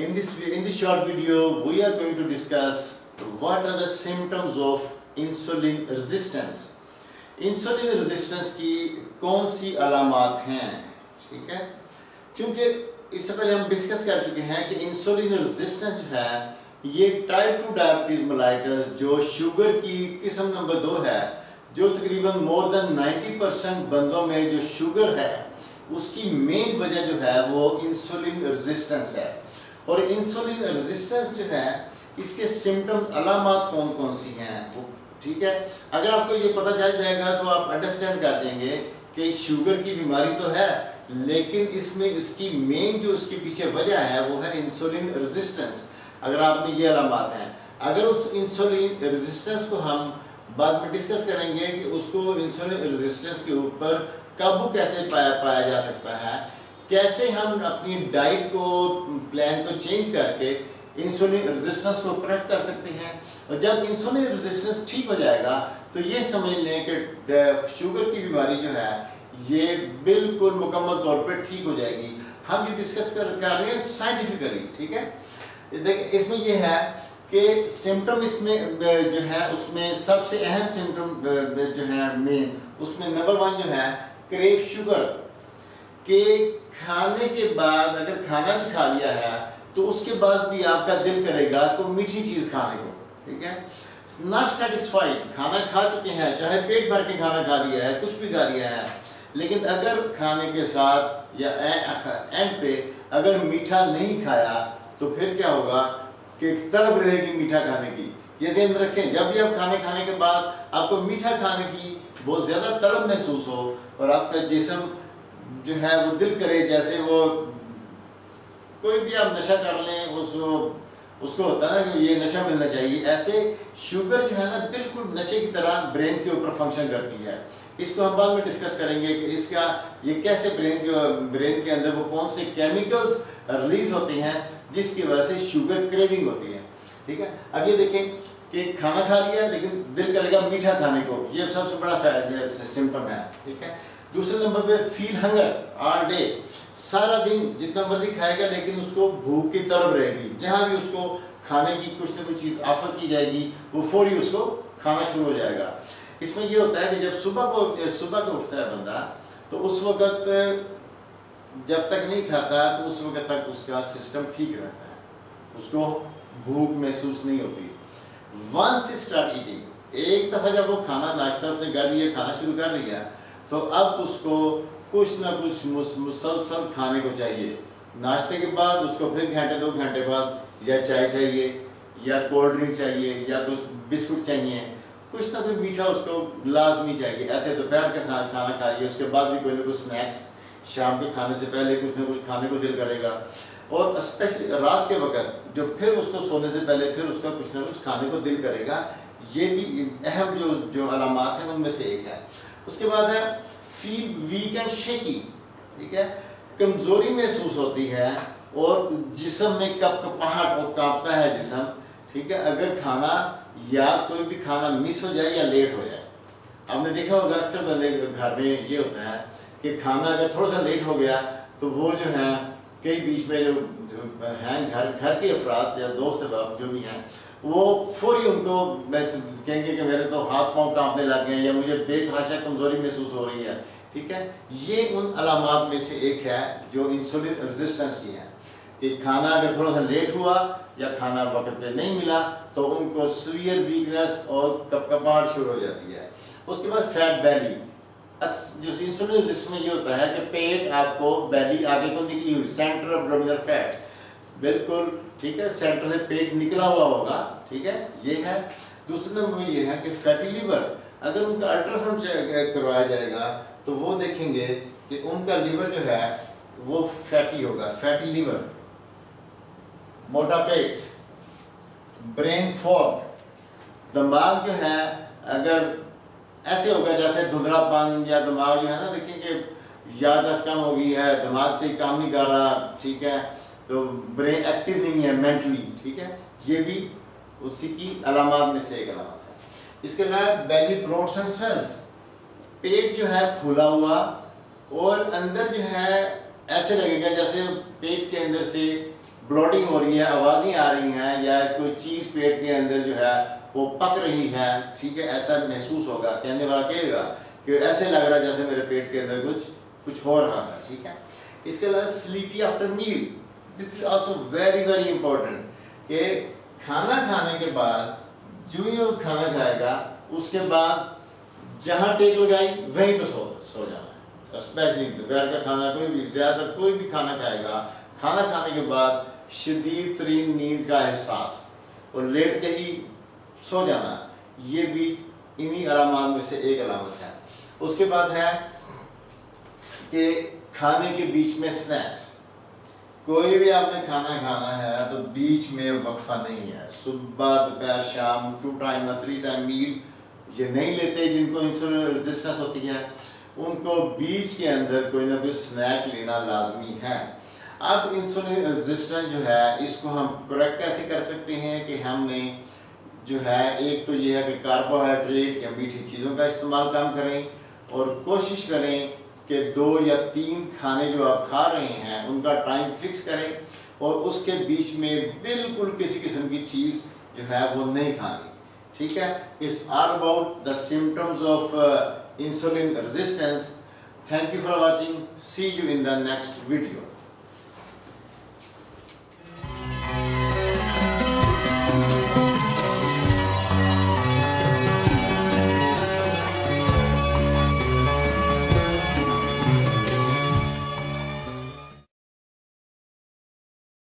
In this short video, we are going to discuss what are the symptoms of insulin resistance. Insulin resistance की कौन सी अलामात हैं, ठीक है? क्योंकि इससे पहले हम डिस्कस कर चुके हैं कि इंसुलिन रेजिस्टेंस जो है ये टाइप 2 डायबिटीज मेलाइटस जो शुगर की किस्म नंबर 2 है, जो तकरीबन मोर देन 90% बंदों में जो शुगर है उसकी मेन वजह जो है वो इंसुलिन रेजिस्टेंस है। और इंसुलिन रेजिस्टेंस जो है इसके सिम्टम अलामात कौन कौन सी हैं वो, ठीक है? अगर आपको ये पता चल जाएगा तो आप अंडरस्टैंड कर देंगे कि शुगर की बीमारी तो है, लेकिन इसमें इसकी मेन जो इसके पीछे वजह है वो है इंसुलिन रेजिस्टेंस। अगर आप में ये अलामात हैं, अगर उस इंसुलिन रेजिस्टेंस को हम बाद में डिस्कस करेंगे कि उसको इंसुलिन रेजिस्टेंस के ऊपर काबू कैसे पाया जा सकता है, कैसे हम अपनी डाइट को प्लान को चेंज करके इंसुलिन रेजिस्टेंस को करेक्ट कर सकते हैं। और जब इंसुलिन रेजिस्टेंस ठीक हो जाएगा तो ये समझ लें कि शुगर की बीमारी जो है ये बिल्कुल मुकम्मल तौर पर ठीक हो जाएगी। हम ये डिस्कस कर रहे हैं साइंटिफिकली, ठीक है? देखिए इसमें ये है कि सिम्टम इसमें जो है उसमें सबसे अहम सिम्टम जो है मेन उसमें नंबर 1 जो है क्रेव शुगर, के खाने के बाद अगर खाना भी खा लिया है तो उसके बाद भी आपका दिल करेगा कोई मीठी चीज़ खाने को, ठीक है? नॉट सेटिस्फाइड, खाना खा चुके हैं, चाहे पेट भर के खाना खा लिया है, कुछ भी खा लिया है, लेकिन अगर खाने के साथ या एंड पे अगर मीठा नहीं खाया तो फिर क्या होगा कि तलब रहेगी मीठा खाने की। ये ध्यान रखें, जब भी आप खाने के बाद आपको मीठा खाने की बहुत ज़्यादा तलब महसूस हो और आपका जिस्म जो है वो दिल करे जैसे वो कोई भी आप नशा कर लें उसको होता है ना कि ये नशा मिलना चाहिए, ऐसे शुगर जो है ना बिल्कुल नशे की तरह ब्रेन के ऊपर फंक्शन करती है। इसको हम बाद में डिस्कस करेंगे कि इसका ये कैसे ब्रेन के अंदर वो कौन से केमिकल्स रिलीज होते हैं जिसकी वजह से शुगर क्रेविंग होती है, ठीक है? अब ये देखें कि खाना खा लिया लेकिन दिल करेगा मीठा खाने को, ये सबसे बड़ा सिम्टम है, ठीक है? दूसरे नंबर पे फील हंगर ऑल डे, सारा दिन जितना मर्जी खाएगा लेकिन उसको भूख की तरफ रहेगी, जहाँ भी उसको खाने की कुछ ना कुछ चीज़ ऑफर की जाएगी वो फौरी उसको खाना शुरू हो जाएगा। इसमें ये होता है कि जब सुबह को उठता है बंदा तो उस वक़्त जब तक नहीं खाता तो उस वक़्त तक उसका सिस्टम ठीक रहता है, उसको भूख महसूस नहीं होती। वंस स्टार्ट ईटिंग, एक दफ़ा जब वो खाना नाश्ता उसने कर लिया, खाना शुरू कर लिया तो अब उसको कुछ ना कुछ मुसलसल खाने को चाहिए। नाश्ते के बाद उसको फिर घंटे 2 घंटे बाद या चाय चाहिए या कोल्ड ड्रिंक चाहिए या कुछ बिस्कुट चाहिए, कुछ ना कुछ मीठा उसको लाजमी चाहिए। ऐसे दोपहर का खाना खा लिया उसके बाद भी कोई ना कुछ स्नैक्स, शाम के खाने से पहले कुछ ना कुछ खाने को दिल करेगा। और स्पेशली रात के वक्त जो फिर उसको सोने से पहले फिर उसका कुछ ना कुछ खाने को दिल करेगा। ये भी अहम जो अलामात हैं उनमें से एक है। उसके बाद है फील वीक एंड शेकी, ठीक है? कमज़ोरी महसूस होती है और जिस्म में कपकपाहट और कांपता है जिस्म, ठीक है? अगर खाना या कोई भी खाना मिस हो जाए या लेट हो जाए, आपने देखा होगा अक्सर बंदे घर में ये होता है कि खाना अगर थोड़ा सा लेट हो गया तो वो जो है कई बीच में जो हैं घर के अफराद या दोस्त अहबाब जो भी हैं वो फौरी उनको कहेंगे कि मेरे तो हाथ पांव कांपने लग गए या मुझे बेतहाशा कमज़ोरी महसूस हो रही है, ठीक है? ये उन अलामात में से एक है जो इंसुलिन रेजिस्टेंस की है कि खाना अगर थोड़ा सा लेट हुआ या खाना वक्त पे नहीं मिला तो उनको सीवियर वीकनेस और कपकपाहट शुरू हो जाती है। उसके बाद फैट बैली, जो इंसुलिन रेजिस्टेंस में ये होता है कि पेट आपको बैली आगे को निकली हुई, सेंटर एब्डोमिनल फैट बिल्कुल, ठीक है? सेंटर से पेट निकला हुआ होगा, ठीक है? ये है। दूसरे नंबर में ये है कि फैटी लीवर, अगर उनका अल्ट्रासाउंड करवाया जाएगा तो वो देखेंगे कि उनका लीवर जो है वो फैटी होगा, फैटी लीवर। मोटा पेट, ब्रेन फॉग, दिमाग जो है अगर ऐसे होगा जैसे धुंधलापन या दिमाग जो है ना, देखिए कि याददाश्त कम हो गई है, दिमाग से काम नहीं कर रहा, ठीक है? तो ब्रेन एक्टिव नहीं है मेंटली, ठीक है? ये भी उसी की अलामात में से एक अलामत है। इसके अलावा बेली ब्लॉट्स एंड स्वेल्स, पेट जो है फूला हुआ और अंदर जो है ऐसे लगेगा जैसे पेट के अंदर से ब्लॉटिंग हो रही है, आवाज़ें आ रही हैं, या कोई चीज़ पेट के अंदर जो है वो पक रही है, ठीक है, ऐसा महसूस होगा, कहने वाला कहेगा कि ऐसे लग रहा है जैसे मेरे पेट के अंदर कुछ हो रहा है, ठीक है। इसके अलावा sleepy after meal, this is also very very important, कि खाना खाने के बाद जो ही वो खाना खाएगा उसके बाद जहाँ टेक लगाई वहीं पर सो जाना है। स्पेशली दोपहर का खाना, कोई भी ज़्यादातर कोई भी खाना खाएगा, खाना खाने के बाद शदीद तरीन नींद का एहसास और लेट के ही सो जाना, ये भी इन्हीं अलामात में से एक अलामत है। उसके बाद है कि खाने के बीच में स्नैक्स, कोई भी आपने खाना खाना है तो बीच में वक्फा नहीं है, सुबह दोपहर शाम 2 टाइम या 3 टाइम मील ये नहीं लेते जिनको इंसुलिन रेजिस्टेंस होती है, उनको बीच के अंदर कोई ना कोई स्नैक लेना लाजमी है। अब इंसुलिन रेजिस्टेंस जो है इसको हम करेक्ट कैसे कर सकते हैं कि हमने जो है एक तो ये है कि कार्बोहाइड्रेट या मीठी चीज़ों का इस्तेमाल कम करें और कोशिश करें कि 2 या 3 खाने जो आप खा रहे हैं उनका टाइम फिक्स करें और उसके बीच में बिल्कुल किसी किस्म की चीज़ जो है वो नहीं खानी, ठीक है। It's all about the symptoms of insulin resistance. Thank you for watching, see you in the next video.